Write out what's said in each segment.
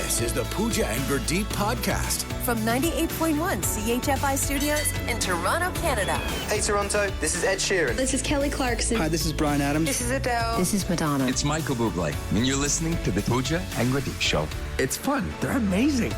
This is the Pooja and Gurdeep podcast. From 98.1 CHFI Studios in Toronto, Canada. Hey Toronto, this is Ed Sheeran. This is Kelly Clarkson. Hi, this is Bryan Adams. This is Adele. This is Madonna. It's Michael Bublé, and you're listening to the Pooja and Gurdeep Show. It's fun. They're amazing.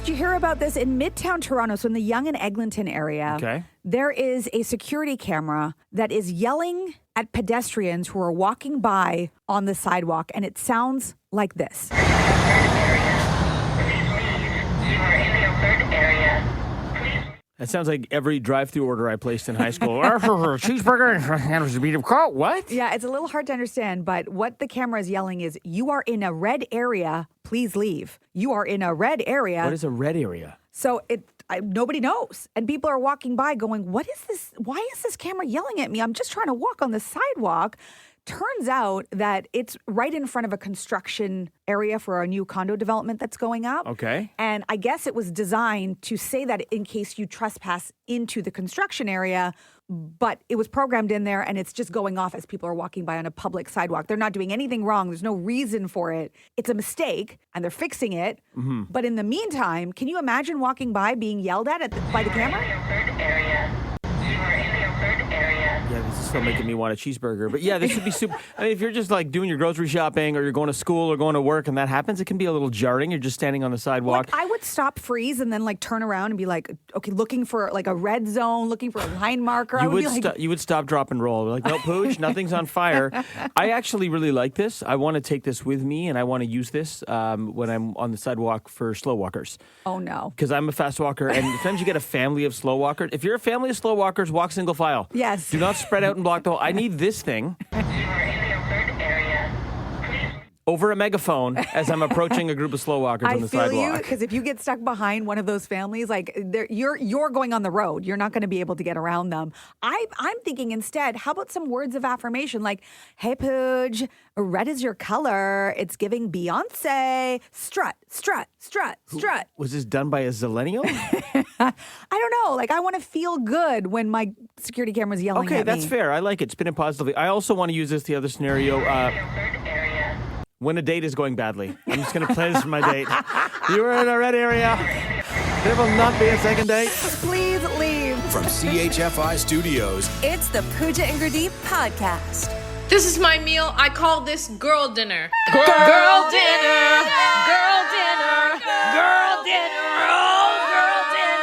Did you hear about this? In Midtown Toronto, so in the Yonge and Eglinton area, there is a security camera that is yelling at pedestrians who are walking by on the sidewalk, and it sounds like this. That sounds like every drive-through order I placed in high school. Cheeseburger and a beat of coke. What? Yeah, it's a little hard to understand, but what the camera is yelling is, you are in a red area, please leave. You are in a red area. What is a red area? So nobody knows. And people are walking by going, what is this? Why is this camera yelling at me? I'm just trying to walk on the sidewalk. Turns out that it's right in front of a construction area for a new condo development that's going up. Okay. And I guess it was designed to say that in case you trespass into the construction area, but it was programmed in there and it's just going off as people are walking by on a public sidewalk. They're not doing anything wrong. There's no reason for it. It's a mistake and they're fixing it. Mm-hmm. But in the meantime, can you imagine walking by being yelled at by the camera? Yeah, this is still making me want a cheeseburger. But yeah, this would be super. I mean, if you're just like doing your grocery shopping or you're going to school or going to work and that happens, it can be a little jarring. You're just standing on the sidewalk. Like, I would stop, freeze, and then like turn around and be like, okay, looking for like a red zone, looking for a line marker. You would stop, drop, and roll. Like, no, Pooch, nothing's on fire. I actually really like this. I want to take this with me and I want to use this when I'm on the sidewalk for slow walkers. Oh, no. Because I'm a fast walker. And sometimes you get a family of slow walkers. If you're a family of slow walkers, walk single file. Yes. Do not spread out and block the whole. I need this thing over a megaphone as I'm approaching a group of slow walkers on the sidewalk. I feel you, because if you get stuck behind one of those families, like you're going on the road. You're not going to be able to get around them. I'm thinking instead, how about some words of affirmation like, hey, Pooj, red is your color. It's giving Beyonce. Strut, strut, strut, strut. Was this done by a zillennial? I don't know. Like, I want to feel good when my security camera's yelling at me. Okay, that's fair. I like it. Spin it positively. I also want to use this, the other scenario, when a date is going badly. I'm just going to play this for my date. You are in a red area. There will not be a second date. Please leave. From CHFI Studios, It's the Pooja and Gurdeep podcast. This is my meal. I call this girl dinner. Girl dinner. Girl dinner. Girl dinner. Girl dinner.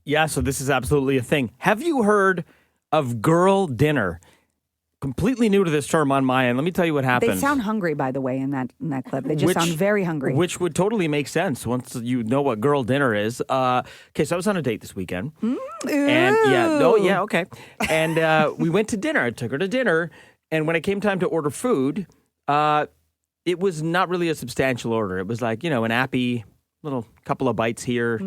Yeah, so this is absolutely a thing. Have you heard of girl dinner? Completely new to this term on my end. Let me tell you what happened. They sound hungry, by the way, in that clip. They just sound very hungry. Which would totally make sense once you know what girl dinner is. Okay, so I was on a date this weekend. Okay. And we went to dinner. I took her to dinner. And when it came time to order food, it was not really a substantial order. It was like, an appy, little couple of bites here.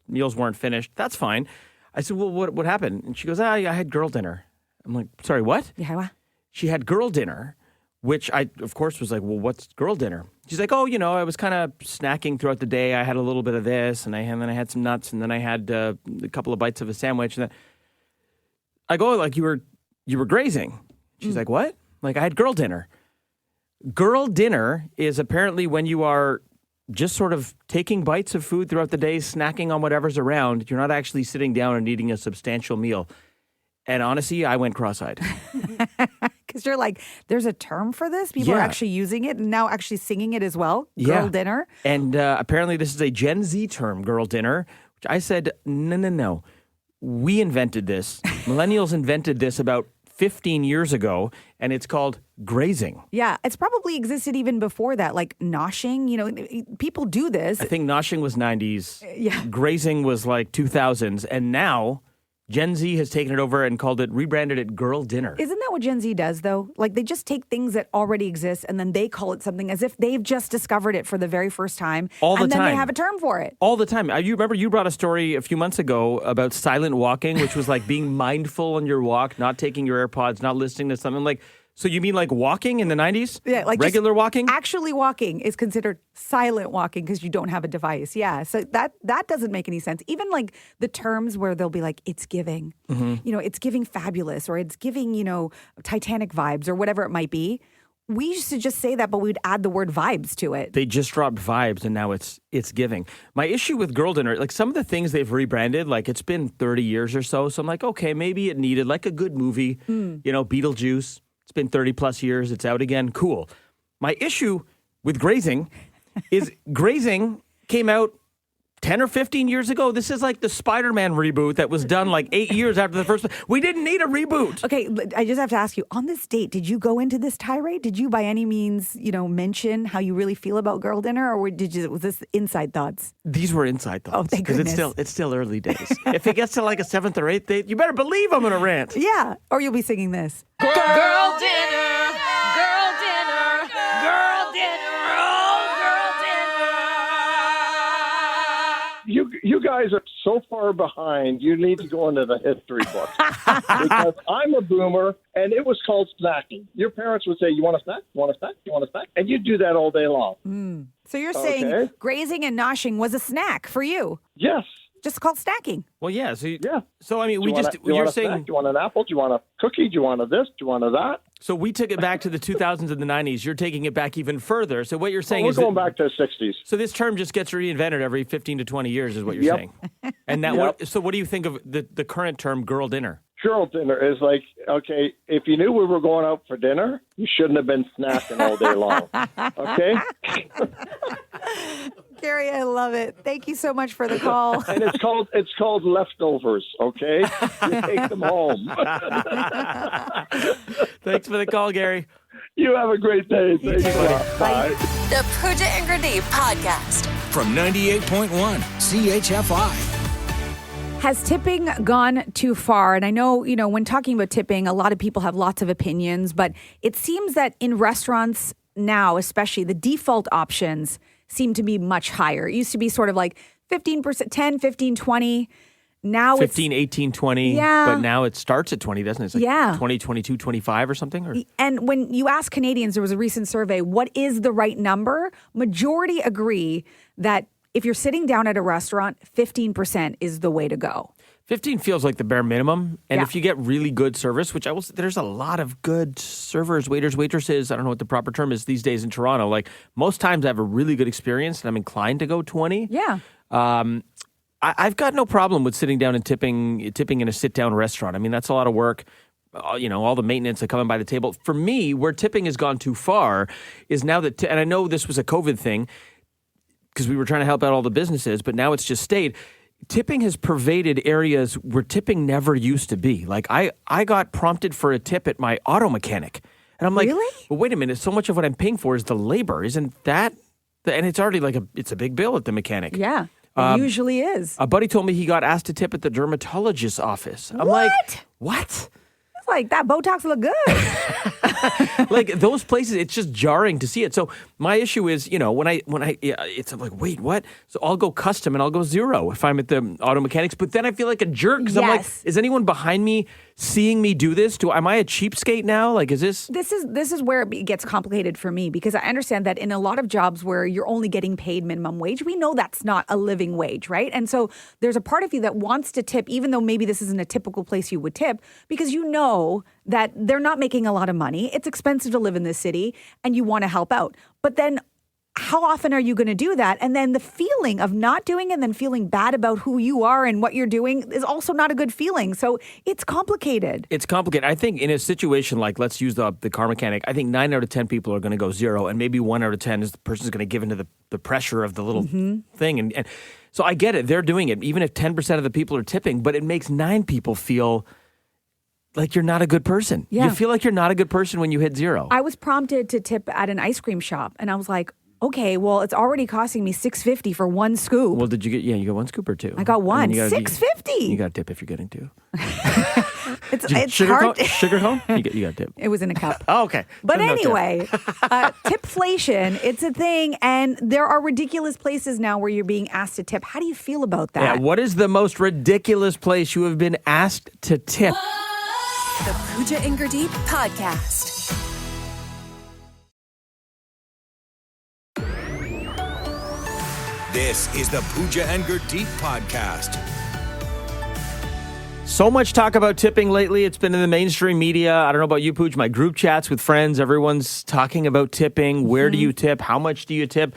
Meals weren't finished. That's fine. I said, well, what happened? And she goes, I had girl dinner. I'm like, sorry, what? Yeah, what? She had girl dinner, which I, of course, was like, well, what's girl dinner? She's like, I was kind of snacking throughout the day. I had a little bit of this, and then I had some nuts, and then I had a couple of bites of a sandwich. And then I go, like, you were grazing. She's like, what? Like, I had girl dinner. Girl dinner is apparently when you are just sort of taking bites of food throughout the day, snacking on whatever's around. You're not actually sitting down and eating a substantial meal. And honestly, I went cross-eyed. Because you're like, there's a term for this? People are actually using it and now actually singing it as well? Girl dinner? And apparently this is a Gen Z term, girl dinner, which I said, no. We invented this. Millennials invented this about 15 years ago, and it's called grazing. Yeah, it's probably existed even before that, like noshing. People do this. I think noshing was 90s. Yeah. Grazing was like 2000s. And now Gen Z has taken it over and rebranded it girl dinner. Isn't that what Gen Z does, though? Like, they just take things that already exist and then they call it something as if they've just discovered it for the very first time. All the time. And then time. they have a term for it. All the time. You remember you brought a story a few months ago about silent walking, which was like being mindful on your walk, not taking your AirPods, not listening to something like... So you mean like walking in the 90s? Yeah, like regular walking? Actually walking is considered silent walking because you don't have a device. Yeah, so that doesn't make any sense. Even like the terms where they'll be like, it's giving, it's giving fabulous or it's giving, Titanic vibes or whatever it might be. We used to just say that, but we'd add the word vibes to it. They just dropped vibes, and now it's giving. My issue with Girl Dinner, like some of the things they've rebranded, like it's been 30 years or so. So I'm like, okay, maybe it needed like a good movie, Beetlejuice. It's been 30 plus years. It's out again. Cool. My issue with Grazing is Grazing came out 10 or 15 years ago. This is like the Spider-Man reboot that was done like 8 years after the first one. We didn't need a reboot. Okay, I just have to ask you, on this date, did you go into this tirade? Did you by any means, mention how you really feel about Girl Dinner, or was this inside thoughts? These were inside thoughts. Oh, thank goodness. It's still early days. If it gets to like a 7th or 8th date, you better believe I'm going to rant. Yeah, or you'll be singing this. Girl dinner. Girl dinner. Girl dinner. Oh, girl dinner. You guys are so far behind. You need to go into the history books because I'm a boomer, and it was called snacking. Your parents would say, "You want a snack? You want a snack? You want a snack?" And you do that all day long. So you're saying grazing and noshing was a snack for you? Yes. Just called snacking. Well, yeah. Yeah. So I mean, You're saying, do you want an apple? Do you want a cookie? Do you want a this? Do you want a that? So we took it back to the 2000s and the 90s. You're taking it back even further. So what you're saying we're is going back to the 60s. So this term just gets reinvented every 15 to 20 years, is what you're saying. And now, what do you think of the current term "girl dinner"? Girl dinner is like, okay, if you knew we were going out for dinner, you shouldn't have been snacking all day long. Okay? Gary, I love it. Thank you so much for the call. And it's called leftovers, okay? You take them home. Thanks for the call, Gary. You have a great day. Thanks a lot. Bye. The Pooja and Gurdeep podcast. From 98.1 CHFI. Has tipping gone too far? And I know, when talking about tipping, a lot of people have lots of opinions, but it seems that in restaurants now, especially, the default options seem to be much higher. It used to be sort of like 15%, 10, 15, 20. Now 15, 18, 20. Yeah. But now it starts at 20, doesn't it? It's like 20, 22, 25 or something? Or? And when you ask Canadians, there was a recent survey, what is the right number? Majority agree that if you're sitting down at a restaurant, 15% is the way to go. 15 feels like the bare minimum. And if you get really good service, which there's a lot of good servers, waiters, waitresses. I don't know what the proper term is these days in Toronto. Like most times I have a really good experience and I'm inclined to go 20. Yeah. I've got no problem with sitting down and tipping in a sit-down restaurant. I mean, that's a lot of work. All the maintenance of coming by the table. For me, where tipping has gone too far is now that, and I know this was a COVID thing, because we were trying to help out all the businesses, but now it's just stayed. Tipping has pervaded areas where tipping never used to be. Like I got prompted for a tip at my auto mechanic. And I'm like, really? Well, wait a minute. So much of what I'm paying for is the labor. Isn't that? And it's already it's a big bill at the mechanic. Yeah, it usually is. A buddy told me he got asked to tip at the dermatologist's office. I'm like, what? It's like, that Botox look good. Like those places, it's just jarring to see it. So my issue is, when I it's I'm like, wait, what? So I'll go custom and I'll go zero if I'm at the auto mechanics. But then I feel like a jerk because I'm like, is anyone behind me seeing me do this? Am I a cheapskate now? Like, is this? This is where it gets complicated for me, because I understand that in a lot of jobs where you're only getting paid minimum wage, we know that's not a living wage, right? And so there's a part of you that wants to tip, even though maybe this isn't a typical place you would tip, because you know that they're not making a lot of money. It's expensive to live in this city and you want to help out. But then how often are you going to do that? And then the feeling of not doing it and then feeling bad about who you are and what you're doing is also not a good feeling. So it's complicated. It's complicated. I think in a situation like, let's use the car mechanic, I think 9 out of 10 people are going to go zero, and maybe 1 out of 10 is the person's going to give into the pressure of the little thing. And so I get it. They're doing it, even if 10% of the people are tipping, but it makes 9 people feel like you're not a good person. Yeah. You feel like you're not a good person when you hit zero. I was prompted to tip at an ice cream shop, and I was like, okay, well, it's already costing me $6.50 for one scoop. Well, did you get? Yeah, you got 1 scoop or 2. I got one. $6.50. You got a tip if you're getting 2. It's sugar hard. Sugar cone? You got a tip. It was in a cup. Oh, okay. But No anyway, tipflation, it's a thing, and there are ridiculous places now where you're being asked to tip. How do you feel about that? Yeah. What is the most ridiculous place you have been asked to tip? The Pooja and Gurdeep podcast. This is the Pooja and Gurdeep podcast. So much talk about tipping lately. It's been in the mainstream media. I don't know about you, Pooja. My group chats with friends, everyone's talking about tipping. Where do you tip? How much do you tip?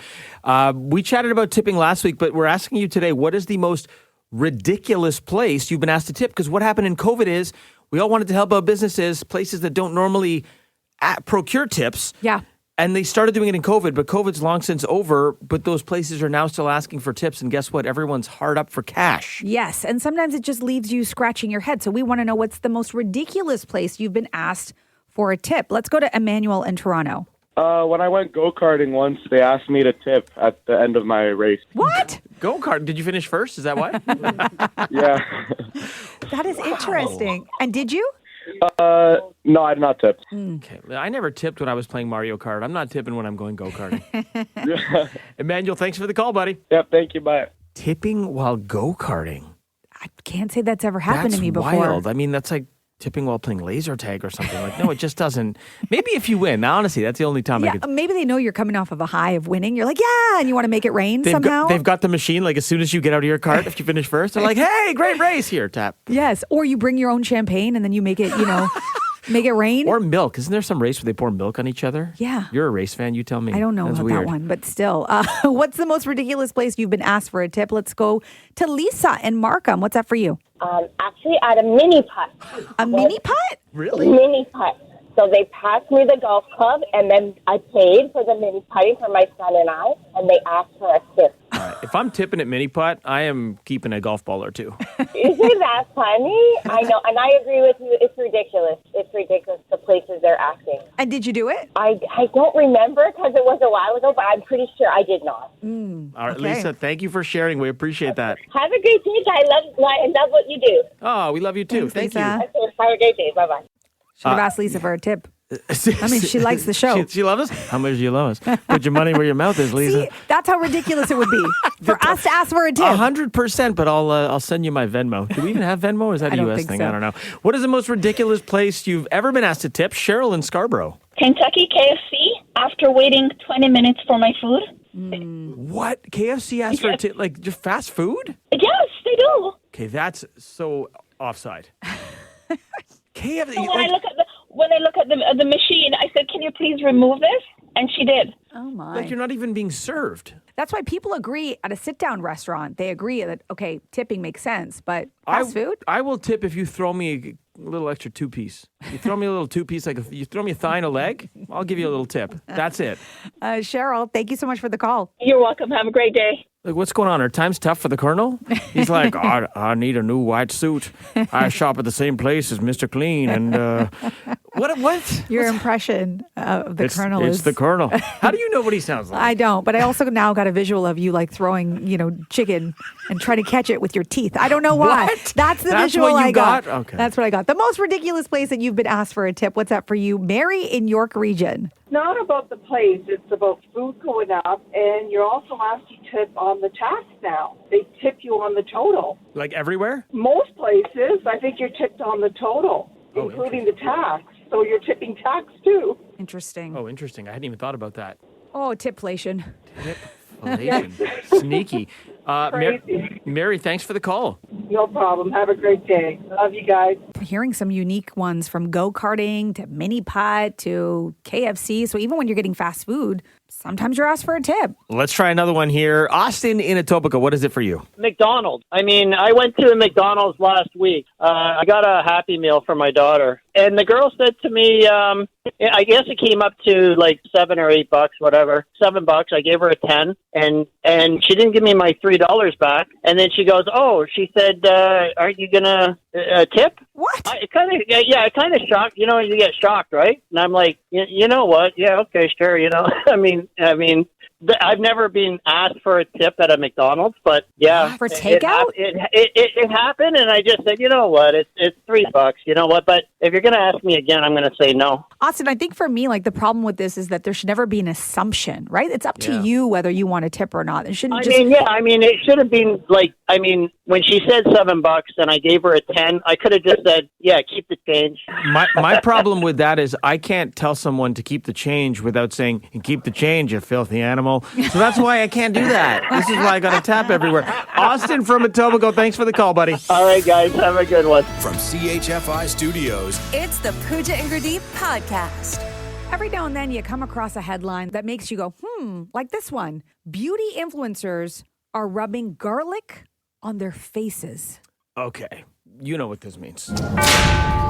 We chatted about tipping last week, but we're asking you today, what is the most ridiculous place you've been asked to tip? Because what happened in COVID is we all wanted to help out businesses, places that don't normally procure tips. Yeah. And they started doing it in COVID, but COVID's long since over, but those places are now still asking for tips. And guess what? Everyone's hard up for cash. Yes. And sometimes it just leaves you scratching your head. So we want to know what's the most ridiculous place you've been asked for a tip. Let's go to Emmanuel in Toronto. When I went go-karting once, they asked me to tip at the end of my race. What? Go-kart. Did you finish first? Is that why? Yeah. That is interesting. And did you? No, I did not tip. Okay. I never tipped when I was playing Mario Kart. I'm not tipping when I'm going go-karting. Emmanuel, thanks for the call, buddy. Yep, thank you. Bye. Tipping while go-karting. I can't say that's ever happened to me before. Wild. I mean, that's like tipping while playing laser tag or something. Like, no, it just doesn't. Maybe if you win. Now, honestly, that's the only time I could. Maybe they know you're coming off of a high of winning. You're like, yeah, and you want to make it rain somehow. They've got the machine, like as soon as you get out of your cart, if you finish first, they're like, hey, great race here, tap. Yes, or you bring your own champagne and then you make it, make it rain. Or milk. Isn't there some race where they pour milk on each other? Yeah. You're a race fan, you tell me. I don't know That's about weird. that one, but still. What's the most ridiculous place you've been asked for a tip? Let's go to Lisa in Markham. What's that for you? Actually, at a mini putt. A mini putt? Really? Mini putt. So they passed me the golf club, and then I paid for the mini putting for my son and I, and they asked for a tip. All right. If I'm tipping at mini putt, I am keeping a golf ball or two. Isn't that funny? I know, and I agree with you. It's ridiculous. It's ridiculous, the places they're asking. And did you do it? I don't remember because it was a while ago, but I'm pretty sure I did not. All right, Okay. Lisa, thank you for sharing. We appreciate that. Have a great day. I love what you do. Oh, we love you too. Thanks, Thank Lisa. Okay, have a great day. Bye-bye. Should have asked Lisa for a tip. you. I mean, she likes the show. She loves us? How much do you love us? Put your money where your mouth is, Lisa. See, that's how ridiculous it would be for us to ask for a tip. 100%, but I'll send you my Venmo. Do we even have Venmo, or is that I a don't U.S. think thing? so. I don't know. What is the most ridiculous place you've ever been asked to tip? Cheryl in Scarborough. Kentucky KFC after waiting 20 minutes for my food. What? KFC asked for a tip? Like, just fast food? Yes, they do. Okay, that's so offside. KFC. So when I look at the machine, I said, "Can you please remove this?" And she did. Oh, my. Like, you're not even being served. That's why people agree at a sit-down restaurant. They agree that, okay, tipping makes sense, but fast food? I will tip if you throw me a little extra two-piece. You throw me a little two-piece, like you throw me a thigh and a leg, I'll give you a little tip. That's it. Cheryl, thank you so much for the call. You're welcome. Have a great day. Like, what's going on? Are times tough for the Colonel? He's like, I need a new white suit. I shop at the same place as Mr. Clean. And what? Your impression of the Colonel It's is... the Colonel. How do you know what he sounds like? I don't, but I also now got a visual of you like throwing, chicken and trying to catch it with your teeth. I don't know why. What? That's the That's visual what you I got. Okay. That's what I got. The most ridiculous place that you've been asked for a tip. What's that for you? Mary in York Region. Not about the place. It's about food going up, and you're also asked to tip on the tax now. They tip you on the total. Like everywhere? Most places, I think you're tipped on the total, including the tax. So you're tipping tax too. Interesting. Oh, interesting. I hadn't even thought about that. Oh, tipflation. Sneaky. Crazy. Mary, thanks for the call. No problem. Have a great day. Love you guys. Hearing some unique ones from go-karting to mini putt to KFC. So even when you're getting fast food, sometimes you're asked for a tip. Let's try another one here. Austin in Etobicoke, what is it for you? McDonald's. I mean, I went to a McDonald's last week. I got a Happy Meal for my daughter. And the girl said to me, I guess it came up to like $7 or $8, whatever. $7. I gave her a 10, and she didn't give me my $3 back. And then she goes, "Oh," she said, "Aren't you gonna tip?" What? It kind of shocked. You get shocked, right? And I'm like, you know what? Yeah, okay, sure. I mean, I've never been asked for a tip at a McDonald's, but yeah, for takeout, it happened, and I just said, you know what, it's $3. You know what? But if you're going to ask me again, I'm going to say no. Austin, I think for me, like the problem with this is that there should never be an assumption, right? It's up to you whether you want a tip or not. It shouldn't. It should have been like, when she said $7 and I gave her a 10, I could have just said, yeah, keep the change. My problem with that is I can't tell someone to keep the change without saying, keep the change, you filthy animal. animal. So that's why I can't do that. This is why I got to tap everywhere. Austin from Etobicoke, thanks for the call, buddy. All right, guys, have a good one. From CHFI Studios, It's the Pooja and Gurdeep podcast. Every now and then you come across a headline that makes you go, like this one. Beauty influencers are rubbing garlic on their faces. Okay, you know what this means.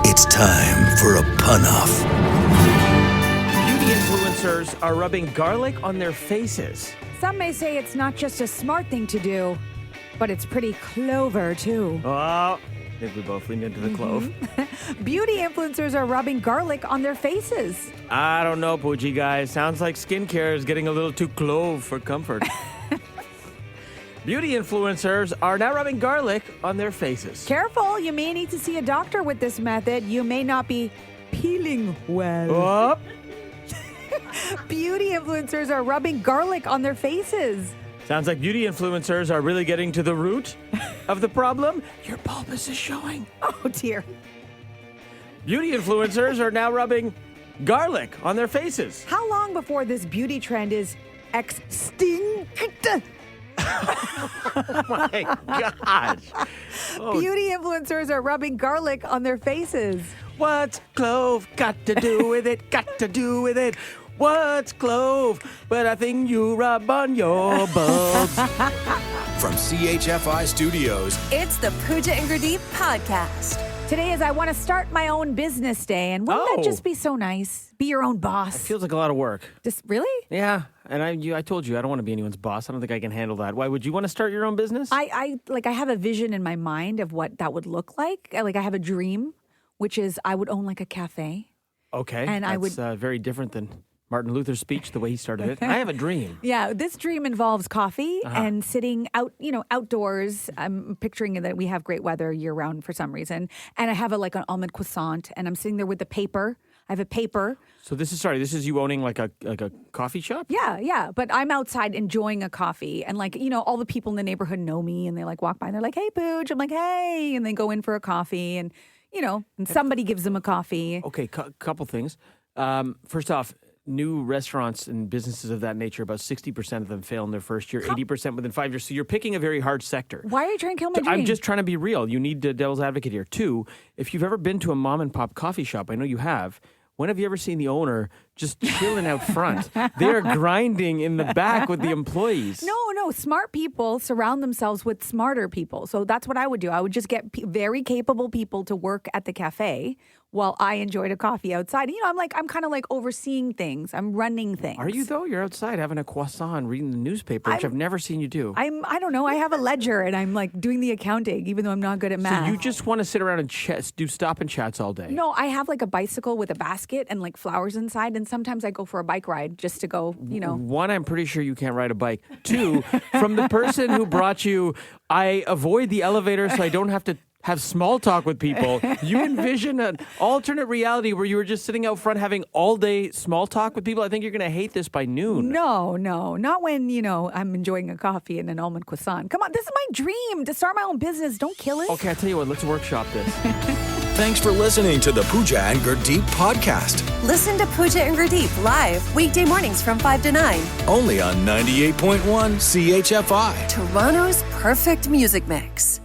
it's time for a pun-off. Beauty influencers are rubbing garlic on their faces. Some may say it's not just a smart thing to do, but it's pretty clover, too. Oh, I think we both leaned into the clove. Beauty influencers are rubbing garlic on their faces. I don't know, Pooja guys. Sounds like skincare is getting a little too clove for comfort. Beauty influencers are now rubbing garlic on their faces. Careful, you may need to see a doctor with this method. You may not be peeling well. Oh. Beauty influencers are rubbing garlic on their faces. Sounds like beauty influencers are really getting to the root of the problem. Your bulbous is showing. Oh, dear. Beauty influencers are now rubbing garlic on their faces. How long before this beauty trend is extinct? Oh, my gosh. Oh. Beauty influencers are rubbing garlic on their faces. What's clove got to do with it? Got to do with it. What's clove but a thing you rub on your bulbs? From CHFI Studios, It's the Pooja and Gurdeep podcast. Today is I want to start my own business day, and wouldn't that just be so nice? Be your own boss. It feels like a lot of work. Just really? Yeah, and I told you I don't want to be anyone's boss. I don't think I can handle that. Why would you want to start your own business? I have a vision in my mind of what that would look like. Like I have a dream, which is I would own like a cafe. Okay, and that's very different than Martin Luther's speech, the way he started it. I have a dream. Yeah, this dream involves coffee and sitting outdoors. I'm picturing that we have great weather year round for some reason. And I have an almond croissant and I'm sitting there with the paper. I have a paper. So this is you owning like a coffee shop? Yeah. But I'm outside enjoying a coffee and all the people in the neighborhood know me and they walk by and they're like, "Hey, Pooch." I'm like, "Hey." And they go in for a coffee and and somebody gives them a coffee. Okay, couple things. First off, new restaurants and businesses of that nature, about 60% of them fail in their first year, 80% within 5 years. So you're picking a very hard sector. Why are you trying to kill my dream? I'm just trying to be real. You need a devil's advocate here. 2, if you've ever been to a mom and pop coffee shop, I know you have, when have you ever seen the owner just chilling out front? They're grinding in the back with the employees. No. Smart people surround themselves with smarter people. So that's what I would do. I would just get very capable people to work at the cafe while I enjoyed a coffee outside. I'm kind of like overseeing things. I'm running things. Are you though? You're outside having a croissant, reading the newspaper, which I've never seen you do. I don't know. I have a ledger and I'm doing the accounting, even though I'm not good at math. So you just want to sit around and do stop and chats all day? No, I have a bicycle with a basket and flowers inside. And sometimes I go for a bike ride just to go, 1, I'm pretty sure you can't ride a bike. 2, from the person who brought you, I avoid the elevator so I don't have to have small talk with people. You envision an alternate reality where you were just sitting out front having all day small talk with people. I think you're going to hate this by noon. No, not when, I'm enjoying a coffee and an almond croissant. Come on, this is my dream to start my own business. Don't kill it. Okay, I'll tell you what, let's workshop this. Thanks for listening to the Pooja and Gurdeep podcast. Listen to Pooja and Gurdeep live weekday mornings from 5 to 9. Only on 98.1 CHFI. Toronto's perfect music mix.